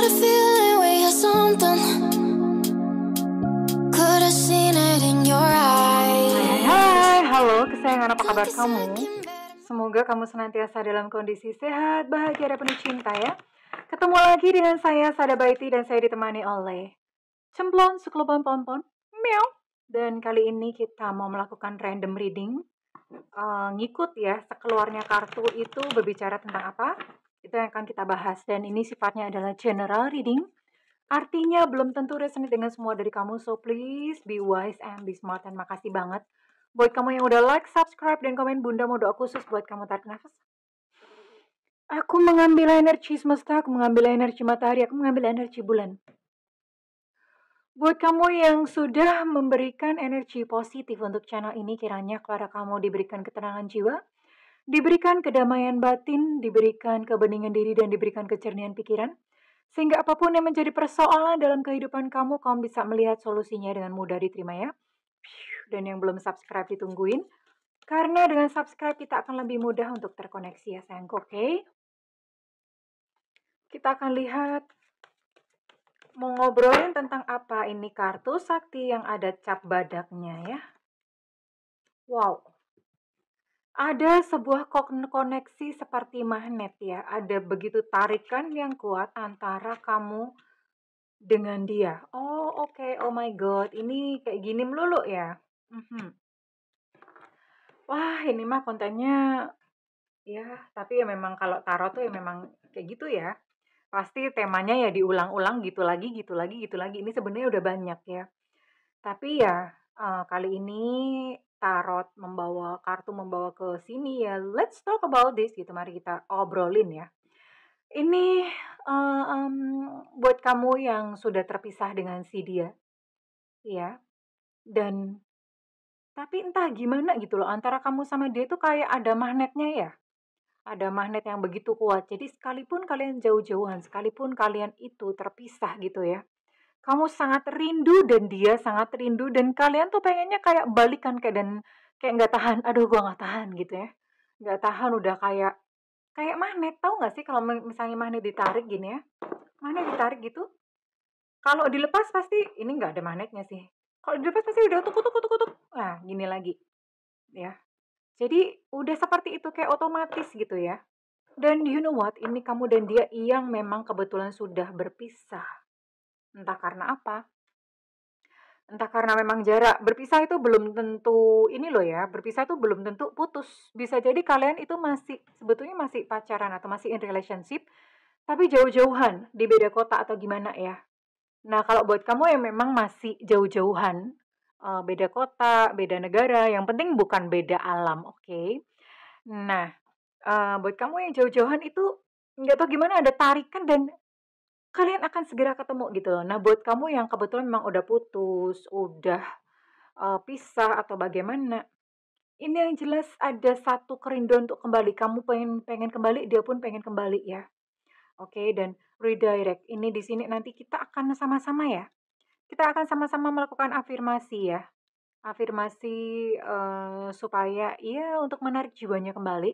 got a feeling we had something. Could have seen it in your eyes. Hai, halo kesayangan, apa kabar kamu? Semoga kamu senantiasa dalam kondisi sehat, bahagia, dan penuh cinta ya. Ketemu lagi dengan saya, Sada Baiti, dan saya ditemani oleh Cemplon, Suklopon, Pompon, Meow. Dan kali ini kita mau melakukan random reading. Ngikut ya, sekeluarnya kartu itu berbicara tentang apa? Itu yang akan kita bahas. Dan ini sifatnya adalah general reading. Artinya belum tentu resonate dengan semua dari kamu, so please be wise and be smart. Dan makasih banget buat kamu yang udah like, subscribe, dan komen. Bunda mau doa khusus buat kamu tarik nafas. Aku mengambil energi semesta, aku mengambil energi matahari, aku mengambil energi bulan. Buat kamu yang sudah memberikan energi positif untuk channel ini, kiranya kepada kamu diberikan ketenangan jiwa, diberikan kedamaian batin, diberikan kebeningan diri, dan diberikan kejernihan pikiran. Sehingga apapun yang menjadi persoalan dalam kehidupan kamu, kamu bisa melihat solusinya dengan mudah diterima ya. Dan yang belum subscribe ditungguin, karena dengan subscribe kita akan lebih mudah untuk terkoneksi ya sayangku, oke? Kita akan lihat mau ngobrolin tentang apa ini kartu sakti yang ada cap badaknya ya. Wow. Ada sebuah koneksi seperti magnet ya. Ada begitu tarikan yang kuat antara kamu dengan dia. Oh oke. Oh my god. Ini kayak gini melulu ya. Wah ini mah kontennya ya. Tapi ya memang kalau tarot tuh ya memang kayak gitu ya. Pasti temanya ya diulang-ulang gitu lagi, gitu lagi, gitu lagi. Ini sebenarnya udah banyak ya. Tapi ya kali ini tarot membawa kartu membawa ke sini ya. Let's talk about this gitu. Mari kita obrolin ya. Ini buat kamu yang sudah terpisah dengan si dia, ya. Dan tapi entah gimana gitu loh antara kamu sama dia itu kayak ada magnetnya ya. Ada magnet yang begitu kuat. Jadi sekalipun kalian jauh-jauhan, sekalipun kalian itu terpisah gitu ya. Kamu sangat rindu dan dia sangat rindu dan kalian tuh pengennya kayak balikan dan kayak nggak tahan. Aduh, gua nggak tahan gitu ya. Nggak tahan udah kayak magnet. Tahu nggak sih kalau misalnya magnet ditarik gini ya? Magnet ditarik gitu. Kalau dilepas pasti ini nggak ada magnetnya sih. Kalau dilepas pasti udah tuk. Nah, gini lagi. Ya. Jadi udah seperti itu kayak otomatis gitu ya. Dan you know what? Ini kamu dan dia yang memang kebetulan sudah berpisah. Entah karena apa. Entah karena memang jarak. Berpisah itu belum tentu ini loh ya. Berpisah itu belum tentu putus. Bisa jadi kalian itu sebetulnya masih pacaran atau masih in relationship. Tapi jauh-jauhan di beda kota atau gimana ya. Nah kalau buat kamu yang memang masih jauh-jauhan. Beda kota, beda negara. Yang penting bukan beda alam, oke? Nah buat kamu yang jauh-jauhan itu nggak tahu gimana ada tarikan dan kalian akan segera ketemu gitu loh. Nah, buat kamu yang kebetulan memang udah putus, udah pisah atau bagaimana, ini yang jelas ada satu kerinduan untuk kembali. Kamu pengen kembali, dia pun pengen kembali ya. Oke, dan redirect. Ini di sini nanti kita akan sama-sama ya. Kita akan sama-sama melakukan afirmasi ya. Afirmasi supaya ya untuk menarik jiwanya kembali.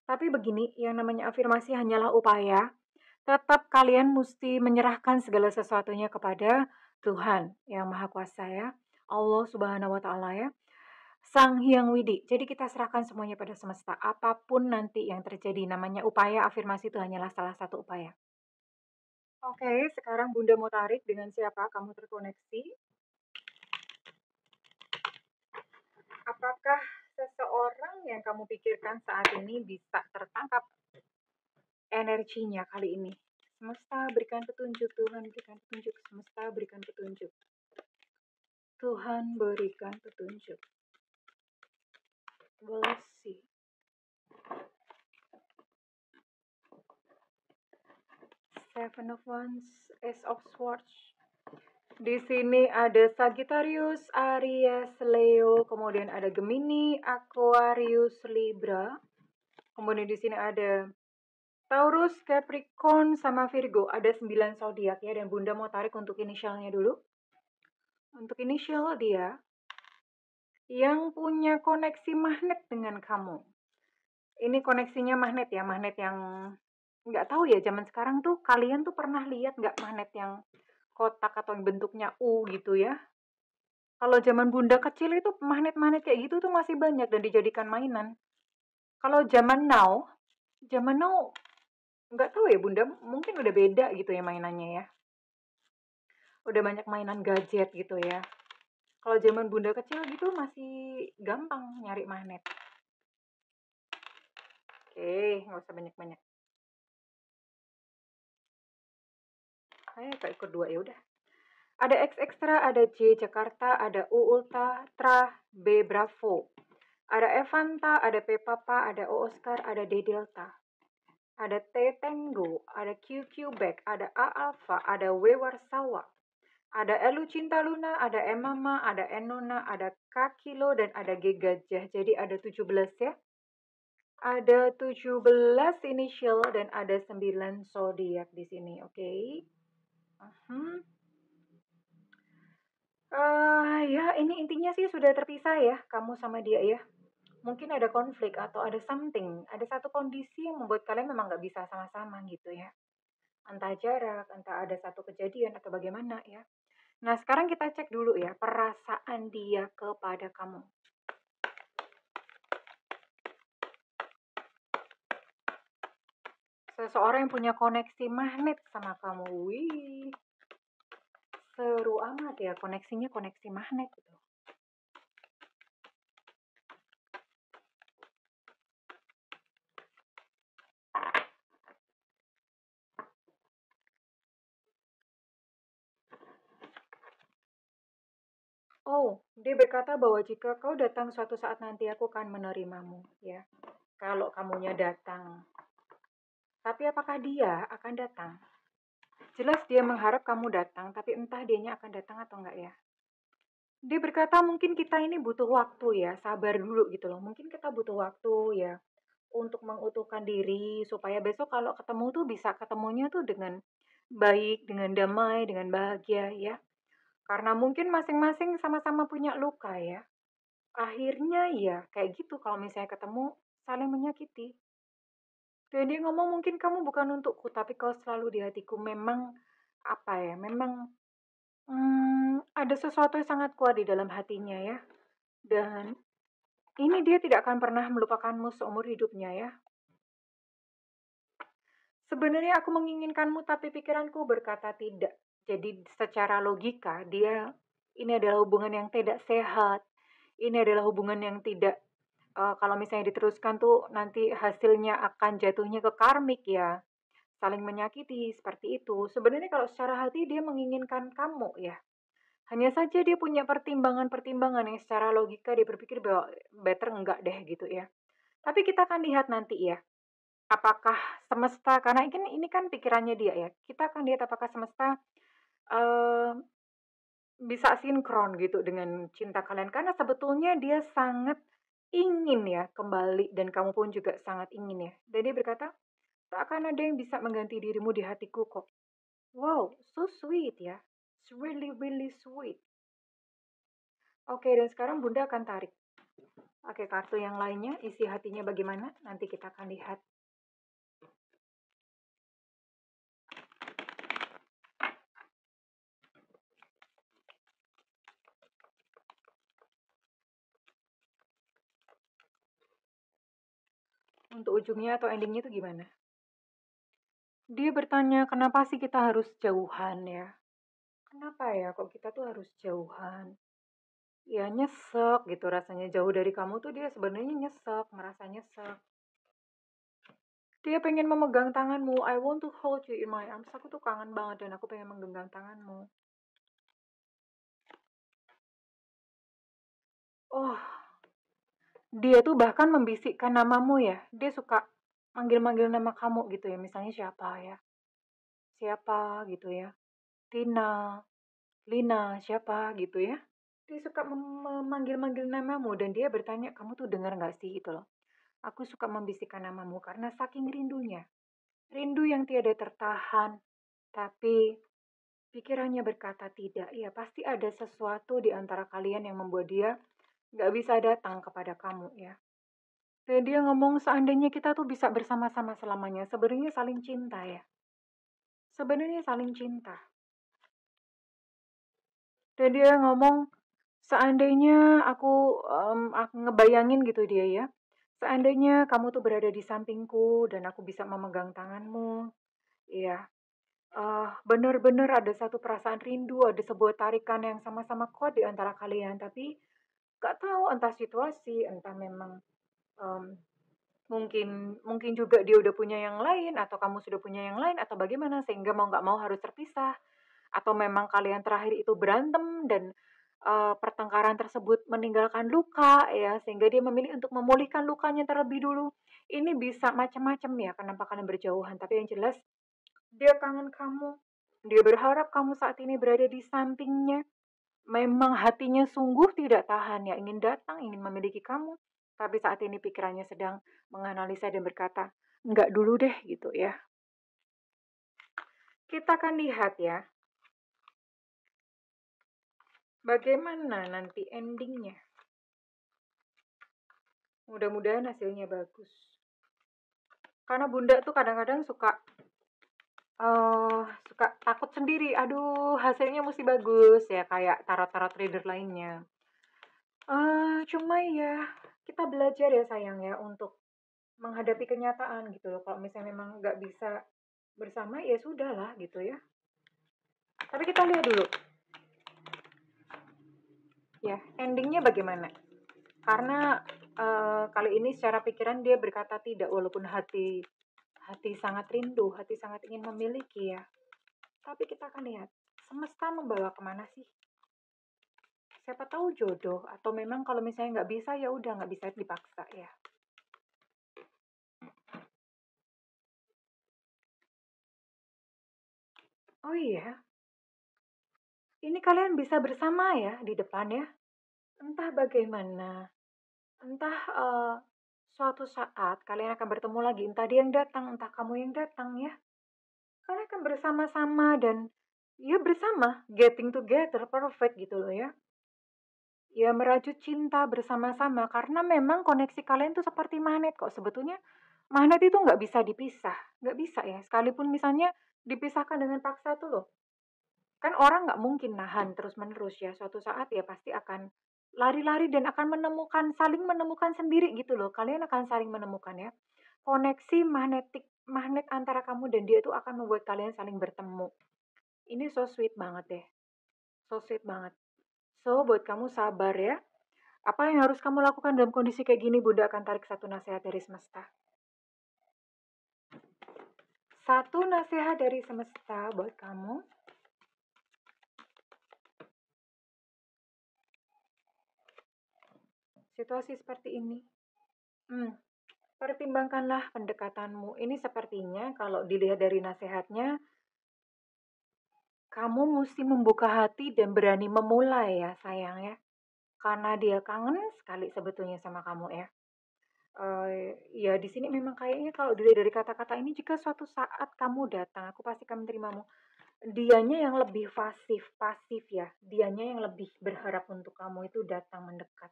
Tapi begini, yang namanya afirmasi hanyalah upaya. Tetap kalian mesti menyerahkan segala sesuatunya kepada Tuhan yang Maha Kuasa ya. Allah Subhanahu wa taala ya. Sang Hyang Widi. Jadi kita serahkan semuanya pada semesta. Apapun nanti yang terjadi, namanya upaya, afirmasi itu hanyalah salah satu upaya. Oke, sekarang Bunda mau tarik dengan siapa kamu terkoneksi. Apakah seseorang yang kamu pikirkan saat ini bisa tertangkap energinya kali ini? Semesta berikan petunjuk, Tuhan berikan petunjuk, semesta berikan petunjuk. Tuhan berikan petunjuk. We'll see. Seven of Wands, Ace of Swords. Di sini ada Sagittarius, Aries, Leo, kemudian ada Gemini, Aquarius, Libra. Kemudian di sini ada Taurus, Capricorn, sama Virgo. Ada 9 zodiak ya, dan Bunda mau tarik untuk inisialnya dulu. Untuk inisial dia yang punya koneksi magnet dengan kamu. Ini koneksinya magnet ya, magnet yang nggak tahu ya zaman sekarang tuh kalian tuh pernah lihat nggak magnet yang kotak atau yang bentuknya U gitu ya? Kalau zaman bunda kecil itu magnet-magnet kayak gitu tuh masih banyak dan dijadikan mainan. Kalau zaman now nggak tahu ya bunda, mungkin udah beda gitu ya mainannya ya. Udah banyak mainan gadget gitu ya. Kalau zaman bunda kecil gitu masih gampang nyari magnet. Oke, nggak usah banyak-banyak. Ayo ikut dua ya udah. Ada X Extra, ada J Jakarta, ada U Ultra, B Bravo. Ada Evanta, ada P Papa, ada O Oscar, ada D Delta. Ada T Tango, ada Q Quebec, ada A Alpha, ada W Warsawa. Ada Elu Cinta Luna, ada M Mama, ada N Nona, ada K Kilo, dan ada G Gajah. Jadi ada 17 ya. Ada 17 initial dan ada 9 zodiak di sini, oke? Okay? Ya ini intinya sih sudah terpisah ya, kamu sama dia ya. Mungkin ada konflik atau ada something, ada satu kondisi yang membuat kalian memang nggak bisa sama-sama gitu ya. Entah jarak, entah ada satu kejadian atau bagaimana ya. Nah sekarang kita cek dulu ya perasaan dia kepada kamu. Seseorang yang punya koneksi magnet sama kamu. Wih, seru amat ya, koneksinya koneksi magnet gitu. Oh, dia berkata bahwa jika kau datang suatu saat nanti aku akan menerimamu ya. Kalau kamunya datang. Tapi apakah dia akan datang? Jelas dia mengharap kamu datang, tapi entah dianya akan datang atau enggak ya. Dia berkata mungkin kita ini butuh waktu ya, sabar dulu gitu loh. Mungkin kita butuh waktu ya untuk mengutuhkan diri supaya besok kalau ketemu tuh bisa ketemunya tuh dengan baik, dengan damai, dengan bahagia ya. Karena mungkin masing-masing sama-sama punya luka ya. Akhirnya ya kayak gitu kalau misalnya ketemu saling menyakiti. Dan dia ngomong mungkin kamu bukan untukku tapi kau selalu di hatiku. Memang apa ya? Memang ada sesuatu yang sangat kuat di dalam hatinya ya. Dan ini dia tidak akan pernah melupakanmu seumur hidupnya ya. Sebenarnya aku menginginkanmu tapi pikiranku berkata tidak. Jadi secara logika dia ini adalah hubungan yang tidak sehat. Ini adalah hubungan yang tidak kalau misalnya diteruskan tuh nanti hasilnya akan jatuhnya ke karmik ya. Saling menyakiti seperti itu. Sebenarnya kalau secara hati dia menginginkan kamu ya. Hanya saja dia punya pertimbangan-pertimbangan yang secara logika dia berpikir bahwa better enggak deh gitu ya. Tapi kita akan lihat nanti ya. Apakah semesta, karena ini kan pikirannya dia ya. Kita akan lihat apakah semesta eh, bisa sinkron gitu dengan cinta kalian. Karena sebetulnya dia sangat ingin ya kembali dan kamu pun juga sangat ingin ya. Dan dia berkata, tak akan ada yang bisa mengganti dirimu di hatiku kok. Wow, so sweet ya. It's really, really sweet. Oke, dan sekarang Bunda akan tarik. Oke, kartu yang lainnya, isi hatinya bagaimana? Nanti kita akan lihat. Untuk ujungnya atau endingnya itu gimana? Dia bertanya, kenapa sih kita harus jauhan ya? Kenapa ya kok kita tuh harus jauhan? Ya nyesek gitu rasanya jauh dari kamu tuh dia sebenarnya nyesek, merasa nyesek. Dia pengen memegang tanganmu. I want to hold you in my arms. Aku tuh kangen banget dan aku pengen menggenggam tanganmu. Oh, dia tuh bahkan membisikkan namamu ya. Dia suka manggil-manggil nama kamu gitu ya. Misalnya siapa ya? Siapa gitu ya. Tina, Lina, siapa gitu ya. Dia suka memanggil-manggil namamu dan dia bertanya, kamu tuh dengar gak sih gitu loh. Aku suka membisikkan namamu karena saking rindunya. Rindu yang tiada tertahan. Tapi pikirannya berkata tidak. Ya pasti ada sesuatu di antara kalian yang membuat dia gak bisa datang kepada kamu ya. Dan dia ngomong seandainya kita tuh bisa bersama-sama selamanya, sebenarnya saling cinta ya. Sebenarnya saling cinta. Dan dia ngomong, seandainya aku ngebayangin gitu dia ya. Seandainya kamu tuh berada di sampingku dan aku bisa memegang tanganmu, iya. Benar-benar ada satu perasaan rindu, ada sebuah tarikan yang sama-sama kuat di antara kalian, tapi gak tahu entah situasi, entah memang em, mungkin mungkin juga dia udah punya yang lain atau kamu sudah punya yang lain atau bagaimana sehingga mau nggak mau harus terpisah atau memang kalian terakhir itu berantem dan pertengkaran tersebut meninggalkan luka ya sehingga dia memilih untuk memulihkan lukanya terlebih dulu. Ini bisa macam-macam ya kenapa kalian berjauhan, tapi yang jelas dia kangen kamu. Dia berharap kamu saat ini berada di sampingnya. Memang hatinya sungguh tidak tahan ya, ingin datang, ingin memiliki kamu. Tapi saat ini pikirannya sedang menganalisa dan berkata, enggak dulu deh gitu ya. Kita akan lihat ya, bagaimana nanti endingnya. Mudah-mudahan hasilnya bagus. Karena bunda tuh kadang-kadang suka takut sendiri. Aduh, hasilnya mesti bagus ya kayak tarot-tarot reader lainnya. Cuma ya kita belajar ya sayang ya untuk menghadapi kenyataan gitu loh. Kalau misalnya memang nggak bisa bersama ya sudahlah gitu ya. Tapi kita lihat dulu ya endingnya bagaimana. Karena kali ini secara pikiran dia berkata tidak walaupun hati sangat rindu, hati sangat ingin memiliki ya. Tapi kita akan lihat semesta membawa kemana sih. Siapa tahu jodoh atau memang kalau misalnya nggak bisa ya udah nggak bisa dipaksa ya. Oh iya, ini kalian bisa bersama ya di depan ya. Entah bagaimana, entah suatu saat kalian akan bertemu lagi, entah dia yang datang, entah kamu yang datang ya. Kalian akan bersama-sama dan ya bersama, getting together, perfect gitu loh ya. Ya merajut cinta bersama-sama karena memang koneksi kalian tuh seperti magnet kok. Sebetulnya magnet itu nggak bisa dipisah, nggak bisa ya. Sekalipun misalnya dipisahkan dengan paksa tuh loh. Kan orang nggak mungkin nahan terus-menerus ya. Suatu saat ya pasti akan lari-lari dan akan saling menemukan sendiri gitu loh. Kalian akan saling menemukan ya. Koneksi magnet antara kamu dan dia itu akan membuat kalian saling bertemu. Ini so sweet banget deh. So sweet banget. So, buat kamu sabar ya. Apa yang harus kamu lakukan dalam kondisi kayak gini? Bunda akan tarik satu nasihat dari semesta. Satu nasihat dari semesta buat kamu. Situasi seperti ini. Pertimbangkanlah pendekatanmu. Ini sepertinya kalau dilihat dari nasihatnya, kamu mesti membuka hati dan berani memulai ya sayang ya. Karena dia kangen sekali sebetulnya sama kamu ya. Ya di sini memang kayaknya kalau dilihat dari kata-kata ini jika suatu saat kamu datang, aku pasti akan menerimamu. Dianya yang lebih pasif ya. Dianya yang lebih berharap untuk kamu itu datang mendekat.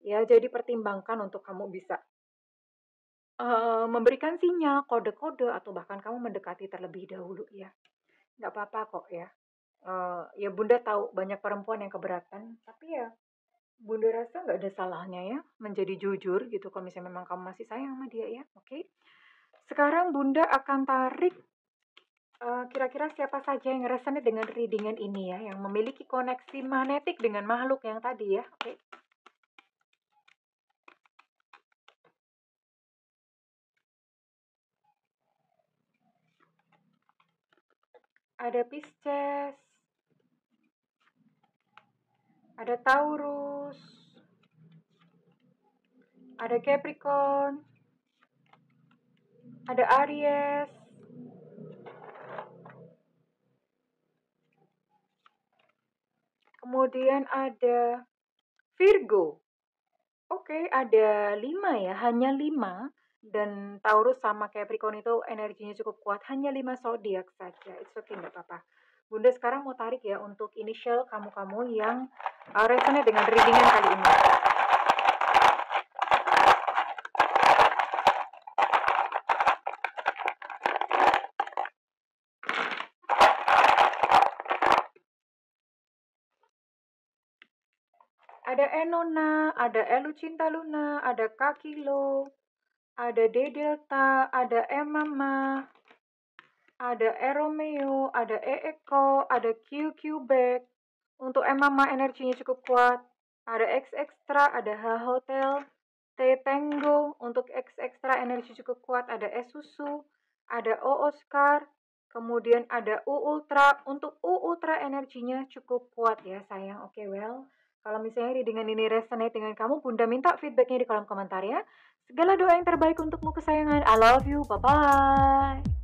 Ya, jadi pertimbangkan untuk kamu bisa memberikan sinyal, kode-kode, atau bahkan kamu mendekati terlebih dahulu ya. Nggak apa-apa kok ya. Ya Bunda tahu banyak perempuan yang keberatan, tapi ya Bunda rasa nggak ada salahnya ya menjadi jujur gitu kalau misalnya memang kamu masih sayang sama dia ya. Oke. Sekarang Bunda akan tarik kira-kira siapa saja yang resonate dengan readingan ini ya, yang memiliki koneksi magnetik dengan makhluk yang tadi ya. Oke. Ada Pisces, ada Taurus, ada Capricorn, ada Aries, kemudian ada Virgo. Oke, ada 5 ya, hanya 5. Dan Taurus sama Capricorn itu energinya cukup kuat, hanya 5 zodiak saja. It's okay, nggak apa-apa. Bunda sekarang mau tarik ya untuk initial kamu-kamu yang resonate dengan readingan kali ini. Ada Enona, ada Elu Cinta Luna, ada Kakilo, ada D Delta, ada E Mama, ada E Romeo, ada E Eko, ada QQ Back. Untuk E Mama energinya cukup kuat. Ada X Extra, ada H Hotel, T Tango. Untuk X Extra energi cukup kuat. Ada E Susu, ada O Oscar, kemudian ada U Ultra. Untuk U Ultra energinya cukup kuat ya sayang. Oke, well. Kalau misalnya dengan ini resonate dengan kamu, Bunda minta feedbacknya di kolom komentar ya. Segala doa yang terbaik untukmu kesayangan. I love you. Bye-bye.